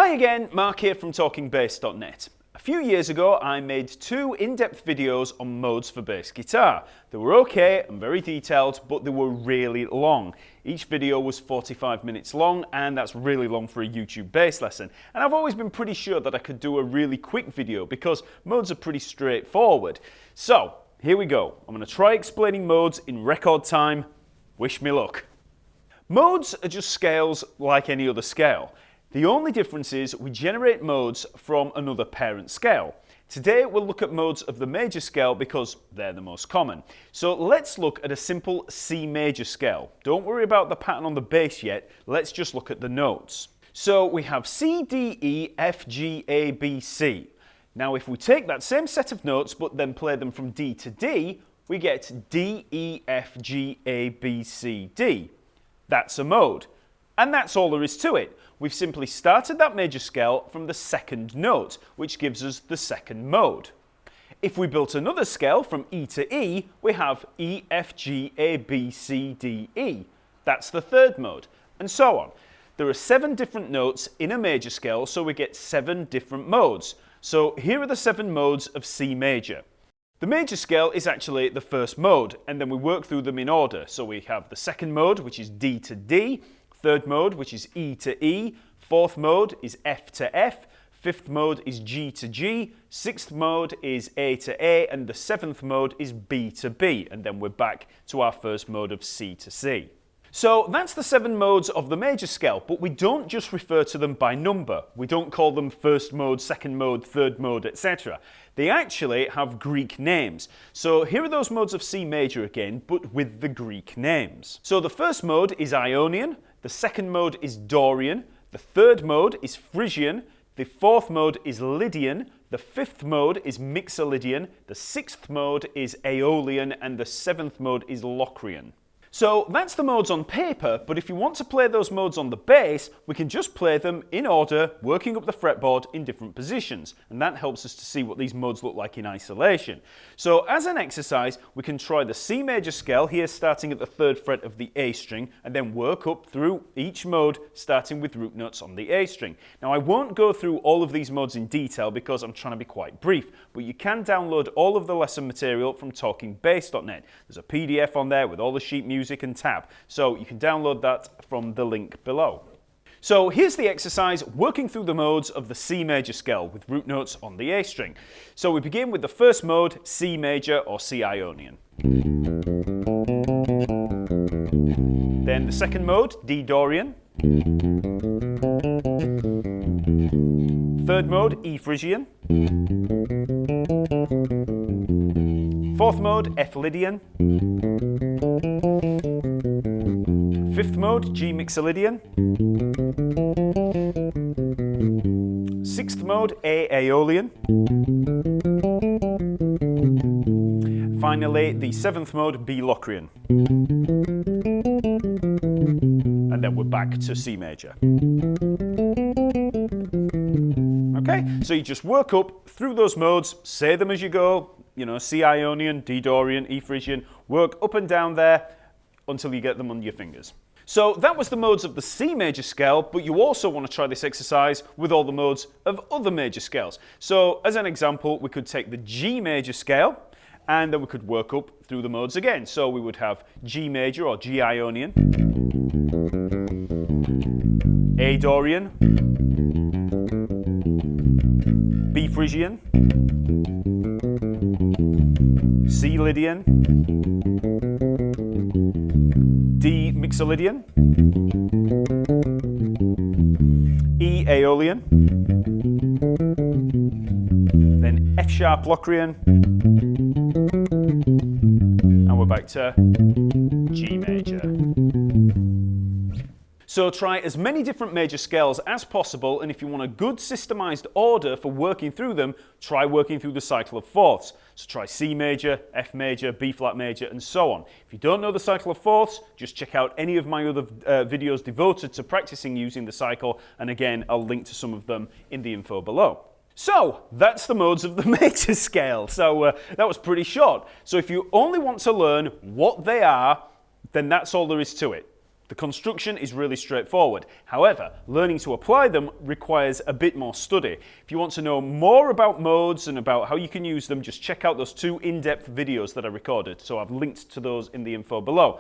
Hi again, Mark here from Talkingbass.net. A few years ago I made 2 in-depth videos on modes for bass guitar. They were okay and very detailed, but they were really long. Each video was 45 minutes long, and that's really long for a YouTube bass lesson. And I've always been pretty sure that I could do a really quick video because modes are pretty straightforward. So, here we go. I'm going to try explaining modes in record time. Wish me luck. Modes are just scales like any other scale. The only difference is we generate modes from another parent scale. Today we'll look at modes of the major scale because they're the most common. So let's look at a simple C major scale. Don't worry about the pattern on the bass yet, let's just look at the notes. So we have C, D, E, F, G, A, B, C. Now if we take that same set of notes but then play them from D to D, we get D, E, F, G, A, B, C, D. That's a mode. And that's all there is to it. We've simply started that major scale from the second note, which gives us the second mode. If we built another scale from E to E, we have E, F, G, A, B, C, D, E. That's the third mode, and so on. There are 7 different notes in a major scale, so we get 7 different modes. So here are the 7 modes of C major. The major scale is actually the first mode, and then we work through them in order. So we have the second mode, which is D to D, third mode, which is E to E, fourth mode is F to F, fifth mode is G to G, sixth mode is A to A, and the 7th mode is B to B, and then we're back to our first mode of C to C. So that's the 7 modes of the major scale, but we don't just refer to them by number. We don't call them first mode, second mode, third mode, etc. They actually have Greek names. So here are those modes of C major again, but with the Greek names. So the first mode is Ionian, the second mode is Dorian, the third mode is Phrygian, the fourth mode is Lydian, the 5th mode is Mixolydian, the 6th mode is Aeolian, and the 7th mode is Locrian. So that's the modes on paper, but if you want to play those modes on the bass, we can just play them in order, working up the fretboard in different positions, and that helps us to see what these modes look like in isolation. So as an exercise, we can try the C major scale here, starting at the 3rd fret of the A string, and then work up through each mode, starting with root notes on the A string. Now I won't go through all of these modes in detail because I'm trying to be quite brief, but you can download all of the lesson material from Talkingbass.net. There's a PDF on there with all the sheet music and tab, so you can download that from the link below. So here's the exercise working through the modes of the C major scale with root notes on the A string. So we begin with the first mode, C major or C Ionian. Then the second mode, D Dorian. Third mode, E Phrygian. Fourth mode, F Lydian. 5th mode, G Mixolydian. 6th mode, A Aeolian. Finally, the 7th mode, B Locrian. And then we're back to C major. Okay, so you just work up through those modes, say them as you go, you know, C Ionian, D Dorian, E Phrygian, work up and down there until you get them on your fingers. So that was the modes of the C major scale, but you also want to try this exercise with all the modes of other major scales. So as an example, we could take the G major scale, and then we could work up through the modes again. So we would have G major or G Ionian, A Dorian, B Phrygian, C Lydian, D Mixolydian, E Aeolian, then F sharp Locrian, and we're back to G major. So try as many different major scales as possible, and if you want a good systemized order for working through them, try working through the cycle of fourths. So try C major, F major, B flat major, and so on. If you don't know the cycle of fourths, just check out any of my other videos devoted to practicing using the cycle, and again, I'll link to some of them in the info below. So that's the modes of the major scale. So that was pretty short. So if you only want to learn what they are, then that's all there is to it. The construction is really straightforward. However, learning to apply them requires a bit more study. If you want to know more about modes and about how you can use them, just check out those 2 in-depth videos that I recorded. So I've linked to those in the info below.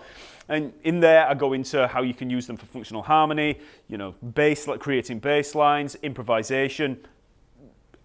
And in there, I go into how you can use them for functional harmony, creating bass lines, improvisation.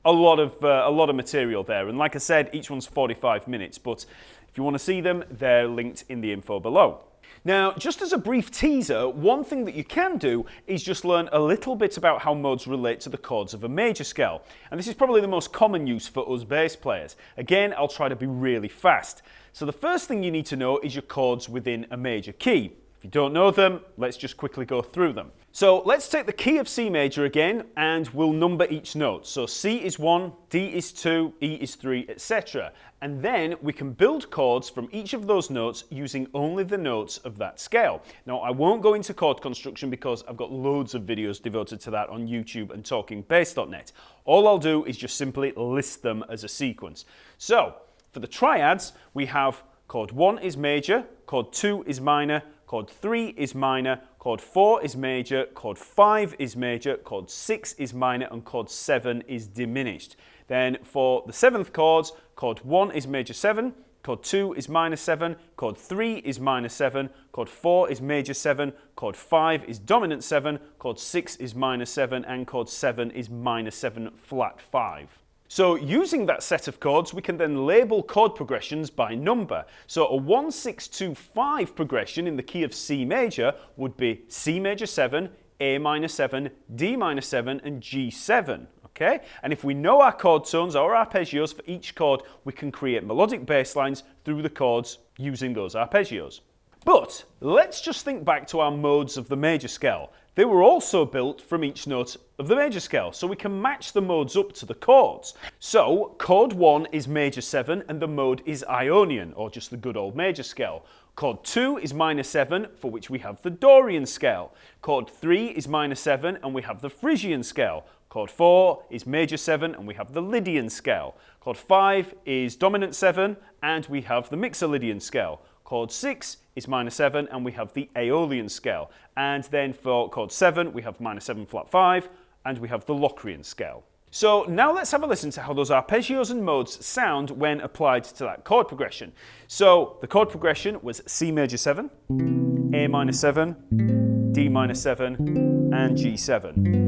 A lot of material there. And like I said, each one's 45 minutes. But if you want to see them, they're linked in the info below. Now, just as a brief teaser, one thing that you can do is just learn a little bit about how modes relate to the chords of a major scale. And this is probably the most common use for us bass players. Again, I'll try to be really fast. So the first thing you need to know is your chords within a major key. If you don't know them, let's just quickly go through them. So let's take the key of C major again, and we'll number each note. So C is 1, D is 2, E is 3, etc. And then we can build chords from each of those notes using only the notes of that scale. Now, I won't go into chord construction because I've got loads of videos devoted to that on YouTube and Talkingbass.net. All I'll do is just simply list them as a sequence. So, for the triads, we have chord 1 is major, chord 2 is minor, chord 3 is minor, chord 4 is major, chord 5 is major, chord 6 is minor, and chord 7 is diminished. Then for the 7th chords, chord 1 is major 7, chord 2 is minor 7, chord 3 is minor 7, chord 4 is major 7, chord 5 is dominant 7, chord 6 is minor 7, and chord 7 is minor 7 flat 5. So using that set of chords, we can then label chord progressions by number. So a 1, 6, 2, 5 progression in the key of C major would be C major 7, A minor 7, D minor 7, and G7. Okay? And if we know our chord tones or arpeggios for each chord, we can create melodic bass lines through the chords using those arpeggios. But let's just think back to our modes of the major scale. They were also built from each note of the major scale, so we can match the modes up to the chords. So, chord 1 is major 7 and the mode is Ionian, or just the good old major scale. Chord 2 is minor 7, for which we have the Dorian scale. Chord 3 is minor 7 and we have the Phrygian scale. Chord 4 is major 7 and we have the Lydian scale. Chord 5 is dominant 7 and we have the Mixolydian scale. Chord 6 is minor 7 and we have the Aeolian scale. And then for chord 7 we have minor 7 flat 5 and we have the Locrian scale. So now let's have a listen to how those arpeggios and modes sound when applied to that chord progression. So the chord progression was C major 7, A minor 7, D minor 7 and G7.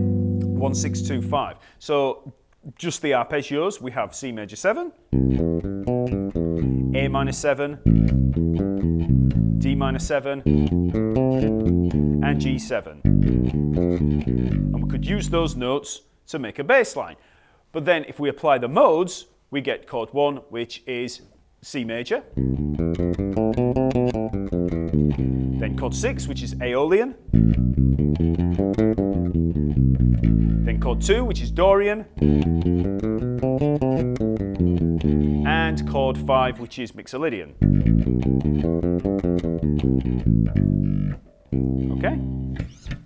1, 6, 2, 5. So just the arpeggios, we have C major 7, A minor 7, D minor 7, and G7. And we could use those notes to make a bass line. But then if we apply the modes, we get chord 1, which is C major. Then chord 6, which is Aeolian. Then chord 2, which is Dorian. And chord 5, which is Mixolydian. Okay?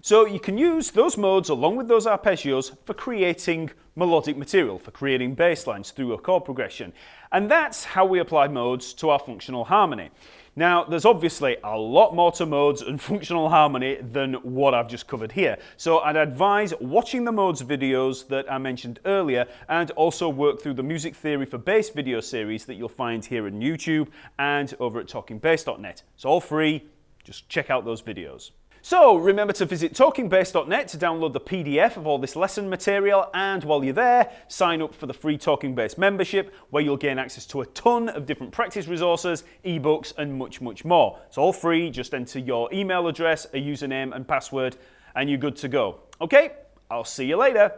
So you can use those modes along with those arpeggios for creating melodic material, for creating bass lines through a chord progression. And that's how we apply modes to our functional harmony. Now, there's obviously a lot more to modes and functional harmony than what I've just covered here. So I'd advise watching the modes videos that I mentioned earlier and also work through the music theory for bass video series that you'll find here on YouTube and over at Talkingbass.net. It's all free, just check out those videos. So remember to visit Talkingbass.net to download the PDF of all this lesson material, and while you're there, sign up for the free Talking Bass membership where you'll gain access to a ton of different practice resources, ebooks and much more. It's all free, just enter your email address, a username and password and you're good to go. Okay, I'll see you later.